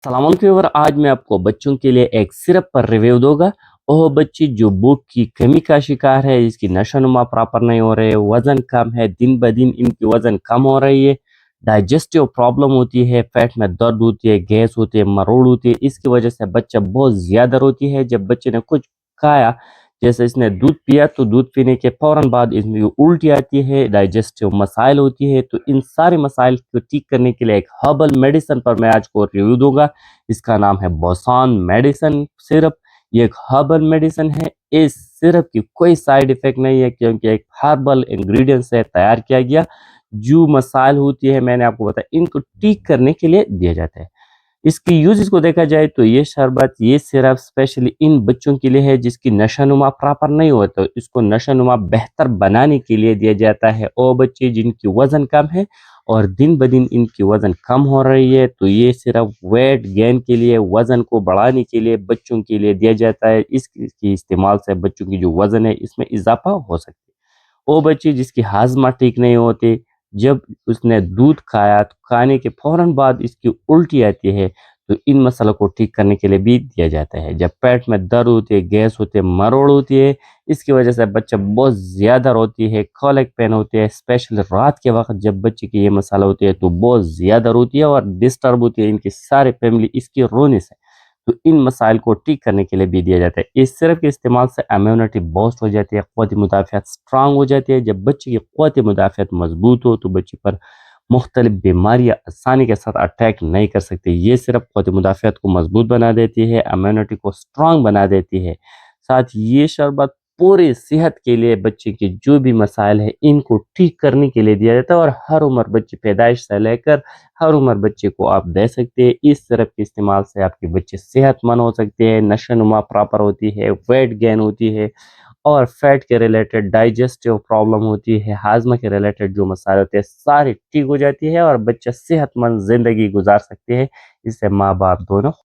अस्सलाम वालेकुम व्यूअर, आज मैं आपको बच्चों के लिए एक सिरप पर रिव्यू दूंगा। वो बच्चे जो भूख की कमी का शिकार है, इसकी नशोनुमा प्रॉपर नहीं हो रहे, वजन कम है, दिन ब दिन इनकी वजन कम हो रही है, डाइजेस्टिव प्रॉब्लम होती है, पेट में दर्द होती है, गैस होती है, मरोड़ होती है। इसकी वजह से बच्चा बहुत ज़्यादा रोती है। जब बच्चे ने कुछ खाया, जैसे इसने दूध पिया, तो दूध पीने के फ़ौरन बाद इसमें उल्टी आती है, डाइजेस्टिव मसाइल होती है। तो इन सारे मसाइल को ठीक करने के लिए एक हर्बल मेडिसिन पर मैं आज को रिव्यू दूंगा। इसका नाम है बोसान मेडिसिन सिरप। ये एक हर्बल मेडिसिन है। इस सिरप की कोई साइड इफेक्ट नहीं है, क्योंकि एक हर्बल इंग्रेडिएंट से तैयार किया गया। जो मसाइल होती है मैंने आपको बताया, इनको ठीक करने के लिए दिया जाता है। इसकी यूजेस को देखा जाए तो ये शरबत, ये सिरप स्पेशली इन बच्चों के लिए है जिसकी नशानुमा प्रॉपर नहीं होता। तो इसको नशानुमा बेहतर बनाने के लिए दिया जाता है। और बच्चे जिनकी वजन कम है और दिन ब दिन इनकी वजन कम हो रही है, तो ये सिर्फ वेट गेन के लिए, वजन को बढ़ाने के लिए बच्चों के लिए दिया जाता है। इसके इस्तेमाल से बच्चों की जो वजन है इसमें इजाफा हो सकता है। वो बच्चे जिसकी हाजमा ठीक नहीं होती, जब उसने दूध खाया तो खाने के फौरन बाद इसकी उल्टी आती है, तो इन मसलों को ठीक करने के लिए भी दिया जाता है। जब पेट में दर्द होती है, गैस होती है, मरोड़ होती है, इसकी वजह से बच्चा बहुत ज़्यादा रोती है, कॉलिक पेन होती है, स्पेशल रात के वक्त जब बच्चे की ये मसाला होती है तो बहुत ज़्यादा रोती है और डिस्टर्ब होती है इनकी सारी फैमिली इसके रोने से। तो इन मसाइल को ठीक करने के लिए भी दिया जाता है। इस सिरप के इस्तेमाल से इम्यूनिटी बूस्ट हो जाती है, क़ुव्वत मुदाफ़ियत स्ट्रांग हो जाती है। जब बच्चे की क़ुव्वत मुदाफ़ियत मजबूत हो तो बच्चे पर मुख्तलिफ बीमारियाँ आसानी के साथ अटैक नहीं कर सकती। ये सिर्फ क़ुव्वत मुदाफ़ियत को मजबूत बना देती है, इम्यूनिटी को स्ट्रांग बना देती है। साथ ये शरबत पूरी सेहत के लिए बच्चे के जो भी मसाइल है इनको ठीक करने के लिए दिया जाता है। और हर उम्र बच्चे, पैदाइश से लेकर हर उम्र बच्चे को आप दे सकते हैं। इस सिरप के इस्तेमाल से आपके बच्चे सेहतमंद हो सकते हैं, नशोनुमा प्रॉपर होती है, वेट गेन होती है, और फैट के रिलेटेड डाइजेस्टिव प्रॉब्लम होती है, हाजमा के रिलेटेड जो मसाले होते हैं सारी ठीक हो जाती है और बच्चा सेहतमंद ज़िंदगी गुजार सकते हैं। इससे माँ बाप दोनों